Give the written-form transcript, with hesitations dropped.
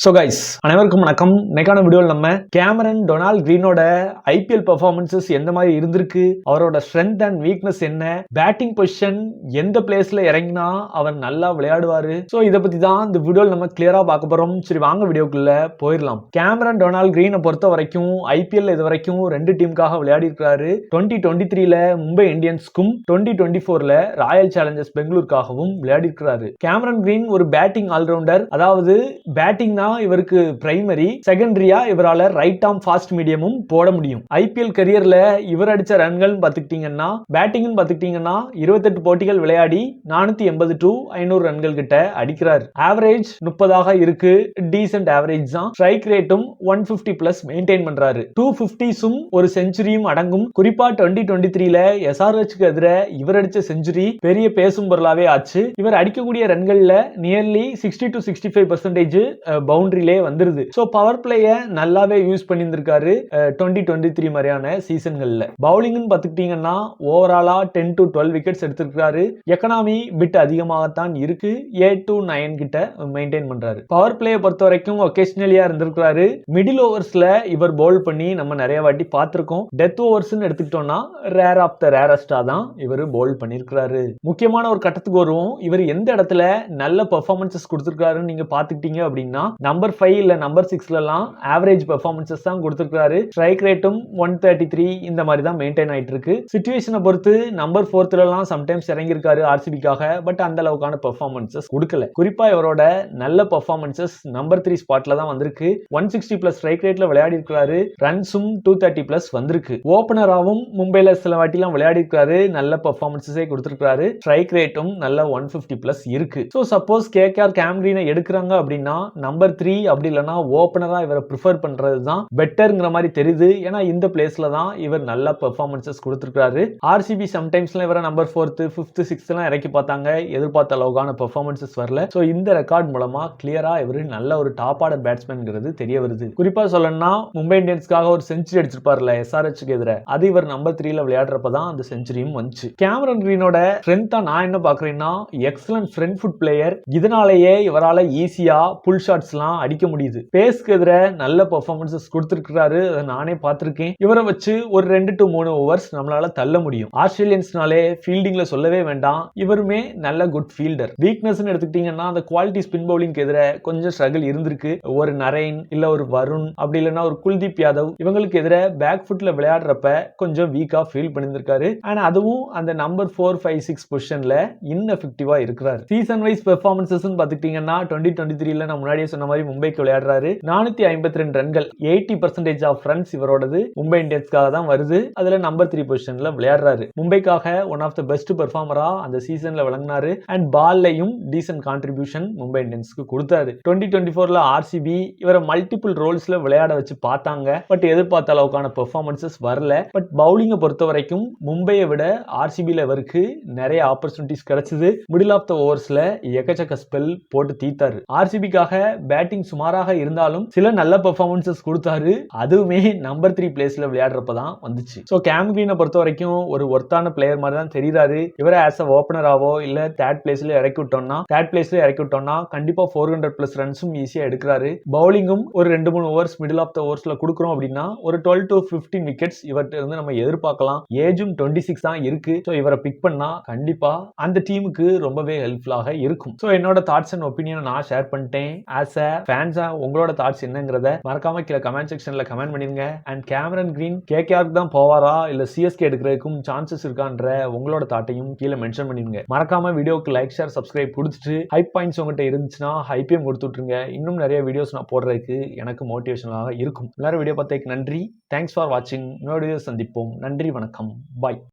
So guys அனைவருக்கும் வணக்கம். இன்னைக்கான வீடியோவில் நம்ம கேமரன் டொனால்ட் கிரீனோட ஐபிஎல் பெர்ஃபார்மன்சஸ் எந்த மாதிரி இருந்திருக்கு, அவரோட ஸ்ட்ரென்த் அண்ட் வீக்னஸ் என்ன, பேட்டிங் பொசிஷன் எந்த பிளேஸ்ல இறங்கினா அவர் நல்லா விளையாடுவாரு, ஸோ இதை பத்தி தான் இந்த வீடியோவில் நம்ம கிளியரா பார்க்க போறோம். சரி வாங்க வீடியோக்குள்ள போயிடலாம். கேமரன் டொனால்ட் கிரீனை பொறுத்த வரைக்கும் ஐபிஎல் இது வரைக்கும் 2 டீமுக்காக விளையாடி இருக்காரு. 2023ல மும்பை இந்தியன்ஸ்க்கும் 2024ல ராயல் சேலஞ்சர்ஸ் பெங்களூருக்காகவும் விளையாடி இருக்கிறாரு. கேமரன் கிரீன் ஒரு பேட்டிங் ஆல்ரவுண்டர், அதாவது பேட்டிங் இவருக்கு பிரைமரி, செகண்டரியா இவரால ரைட் ஆர்ம் ஃபாஸ்ட் மீடியமும் போட முடியும். ஐபிஎல் கரியர்ல இவர் அடிச்ச ரன்கள் பாத்துக்கிட்டீங்கன்னா, பேட்டிங் பாத்துக்கிட்டீங்கன்னா 28 போட்டிகள் விளையாடி 480 to 500 ரன்கள் கிட்ட அடிக்கிறார். ஆவரேஜ் 30 இருக்கு, டீசென்ட் ஆவரேஜ் தான். ஸ்ட்ரைக் ரேட்டும் 150 பிளஸ் மெயின்டைன் பண்றாரு. 250s ஒரு செஞ்சுரியும் அடங்கும். குறிப்பா 2023ல எஸ்ஆர்ஹெச்க்கு எதிர இவர் அடிச்ச செஞ்சுரி பெரிய பேசும் பொருளாவே ஆச்சு. இவர் அடிக்கக்கூடிய ரன்கள்ல நியர்லி 60 to 65% பவுண்டரியிலே வந்துருது. சோ பவர் பிளேய நல்லாவே யூஸ் பண்ணியிருந்திருக்காரு 2023 மாதிரியான சீசன்கள்ல. பவுலிங் பாத்துக்கிட்டீங்கன்னா ஓவராலா 10 to 12 விக்கெட்ஸ் எடுத்திருக்காரு. எக்கனாமி பிட் அதிகமாகத்தான் இருக்கு, 8 to 9 கிட்ட மெயின்டைன் பண்றாரு. பவர் பிளேயை பொறுத்த வரைக்கும் ஒகேஷனலியா இருந்திருக்காரு. மிடில் ஓவர்ஸ்ல இவர் பவுல் பண்ணி நம்ம நிறைய வாட்டி பார்த்திருக்கோம். டெத் ஓவர்ஸ் எடுத்துக்கிட்டோம்னா ரேர் ஆஃப் த ரேரஸ்டா தான் இவர் பவுல் பண்ணிருக்காரு. முக்கியமான ஒரு கட்டத்துக்கு வருவோம். இவர் எந்த இடத்துல நல்ல பெர்ஃபார்மன்சஸ் கொடுத்திருக்காருன்னு நீங்க பாத்துக்கிட்டீங்க அப்படின்னா, நம்பர் 5 இல்ல நம்பர் 6லலாம் ஆவரேஜ் பெர்ஃபார்மன்சஸ் தான் கொடுத்திருக்காரு. ஸ்ட்ரைக் ரேட்டும் 133 இந்த மாதிரி தான் மெயின்டைன் ஆயிட்டு இருக்கு. சிச்சுவேஷனை பொறுத்து நம்பர் 4லலாம் சம்டைம்ஸ் இறங்கி இருக்காரு ஆர்சிபிக்காக, பட் அந்த அளவுக்கான பெர்ஃபார்மன்சஸ் கொடுக்கல. குறிப்பா இவரோட நல்ல பெர்ஃபார்மன்சஸ் நம்பர் 3 ஸ்பாட்ல தான் வந்திருக்கு. 160 பிளஸ் ஸ்ட்ரைக் ரேட்ல விளையாடி இருக்காரு. ரன்ஸும் 230 பிளஸ் வந்திருக்கு. ஓபனராவும் மும்பைல சில வாட்டிலாம் விளையாடி இருக்காரு, நல்ல பெர்ஃபார்மன்ஸே கொடுத்திருக்காரு. ஸ்ட்ரைக் ரேட்டும் நல்ல 150 பிளஸ் இருக்கு. சோ சப்போஸ் கேகேஆர் கேம் கிரீனை எடுக்கிறாங்க அப்படின்னா நம்பர் 3 அப்படி இல்லனா ஓபனரா இவரை பிரெஃபர் பண்றது தான் பெட்டர்ங்கிற மாதிரி தெரியுது. ஏன்னா இந்த பிளேஸ்ல தான் இவர் நல்ல பெர்ஃபார்மன்சஸ் கொடுத்திருக்காரு. ஆர்சிபி சம்டைம்ஸ்ல இவரை நம்பர் 4th 5th 6th எல்லாம் இறக்கி பார்த்தாங்க, எதிர்பார்த்த அளவுக்கான பெர்ஃபார்மன்சஸ் வரல. சோ இந்த ரெக்கார்ட் மூலமா கிளியரா இவர் நல்ல ஒரு டாப் ஆர்டர் பேட்ஸ்மேன்ங்கிறது தெரிய வருது. குறிப்பா சொல்லணும்னா மும்பை இந்தியன்ஸ்க்காக ஒரு செஞ்சுரி அடிச்சிருப்பார்ல எஸ்ஆர்ஹெச்க்கு எதிர, அது இவர் நம்பர் 3ல விளையாடுறப்ப தான் அந்த செஞ்சுரியும் வந்துச்சு. கேமரன் கிரீனோட ஸ்ட்ரென்த்தா நான் என்ன பாக்குறேன்னா, எக்ஸலன்ட் ஃப்ரண்ட் ஃபுட் பிளேயர். இதனாலேயே இவரால ஈஸியா புல் ஷாட்ஸ்லாம் அடிக்க முடியுது. பேஸ்க்கு எதிர நல்ல பெர்ஃபார்மன்ஸஸ் கொடுத்திருக்காரு, அதை நானே பார்த்திருக்கேன். இவரை வச்சு ஒரு 2 to 3 ஓவர்ஸ் நம்மளால தள்ள முடியும். ஆஸ்திரேலியன்ஸ்னாலே ஃபீல்டிங்ல சொல்லவே வேண்டாம், இவருமே நல்ல குட் ஃபீல்டர். வீக்னஸ் எடுத்துக்கிட்டீங்கன்னா அந்த குவாலிட்டி ஸ்பின் பவுலிங்க்கு எதிர கொஞ்சம் ஸ்ட்ரகிள் இருந்திருக்கு. ஒரு நரேன் இல்ல ஒரு வருண் அப்படி இல்லைன்னா ஒரு குல்தீப் யாதவ் இவங்களுக்கு எதிர பேக் ஃபுட்ல விளையாடுறப்ப கொஞ்சம் வீக்கா ஃபீல் பண்ணியிருக்காரு. ஆனா அதுவும் அந்த நம்பர் 4 5 6 பொசிஷன்ல இன்எஃபெக்டிவா இருக்கிறார். சீசன் வைஸ் பெர்ஃபார்மன்ஸஸ் பாத்துக்கிட்டீங்கன்னா 2023ல நான் முன்னாடியே சொன்ன மாதிரி மும்பைக்கு விளையாடுறாரு. 452 ரன்கள், 80% ஆஃப் ரன்ஸ் இவரோடது மும்பை இந்தியன்ஸ்க்காக தான் வருது. அதுல நம்பர் 3 பொசிஷன்ல விளையாடுறாரு. மும்பைக்காக ஒன் ஆஃப் த பெஸ்ட் பெர்ஃபார்மரா அந்த சீசன்ல விளங்கினாரு. அண்ட் பால்லையும் டீசன்ட் கான்ட்ரிபியூஷன் மும்பை இந்தியன்ஸ்க்கு கொடுத்தாரு. 2024ல ஆர்சிபி இவரை மல்டிபிள் ரோல்ஸ்ல விளையாட வச்சு பார்த்தாங்க, பட் எதிர்பார்த்த அளவுக்கான பெர்ஃபார்மன்ஸஸ் வரல. பட் பவுலிங்கை பொறுத்த வரைக்கும் மும்பையை விட ஆர்சிபில இவருக்கு நிறைய ஆப்பர்ச்சுனிட்டிஸ் கிடைச்சது. மிடில் ஆஃப் த ஓவர்ஸ்ல எக்கச்சக்க ஸ்பெல் போட்டு தீத்தாரு. ஆர்சிபிக்காக பேட்டிங் சுமாராக இருந்தாலும் சில நல்ல பெர்ஃபார்மன்ஸஸ் கொடுத்தாரு, அதுவுமே நம்பர் 3 பிளேஸ்ல விளையாடுறப்ப தான் வந்துச்சு. சோ கேம் கிரீனை பொறுத்த வரைக்கும் ஒரு ஒர்த்தான பிளேயர் மாதிரி தான் தெரியுறாரு. இவரை ஆஸ் அ ஓபனராவோ இல்ல தேர்ட் பிளேஸ்ல இறக்கி விட்டோம்னா கண்டிப்பா 400 பிளஸ் ரன்ஸும் ஈஸியா எடுக்கிறாரு. பவுலிங்கும் ஒரு 2-3 ஓவர்ஸ் மிடில் ஆஃப் த ஓவர்ஸ்ல கொடுக்குறோம் அப்படின்னா ஒரு 12 to 15 விக்கெட்ஸ் இவர்கிட்ட இருந்து நம்ம எதிர்பார்க்கலாம். ஏஜும் 26 தான் இருக்கு. சோ இவரை பிக் பண்ணா கண்டிப்பா அந்த டீமுக்கு ரொம்பவே ஹெல்ப்ஃபுல்லாக இருக்கும். சோ என்னோட தாட்ஸ் அண்ட் ஒப்பீனியன் நான் ஷேர் பண்ணிட்டேன். ஆஸ் அ ஃபேன்ஸா உங்களோட தாட்ஸ் என்னங்கறத மறக்காம கீழே கமெண்ட் செக்ஷன்ல கமெண்ட் பண்ணிருங்க. அண்ட் கேமரன் கிரீன் கேகேஆருக்கு தான் போவாரா இல்ல சிஎஸ்கே எடுக்கிறதுக்கும் சான்சஸ் இருக்கான்ற உங்களோட தாட்டையும் கீழே மென்ஷன் பண்ணிருங்க. மறக்காம வீடியோக்கு லைக் ஷேர் சப்ஸ்கிரைப் கொடுத்துட்டு ஹைப் பாயிண்ட்ஸ் உங்ககிட்ட இருந்துச்சுன்னா ஹைப்பையும் கொடுத்து விட்டுருங்க. இன்னும் நிறைய வீடியோஸ் நான் போடுறதுக்கு எனக்கு மோட்டிவேஷனாக இருக்கும். எல்லாரும் வீடியோ பார்த்ததுக்கு நன்றி. தேங்க்ஸ் ஃபார் வாட்சிங். இன்னொரு வீடியோ சந்திப்போம். நன்றி, வணக்கம், பாய்.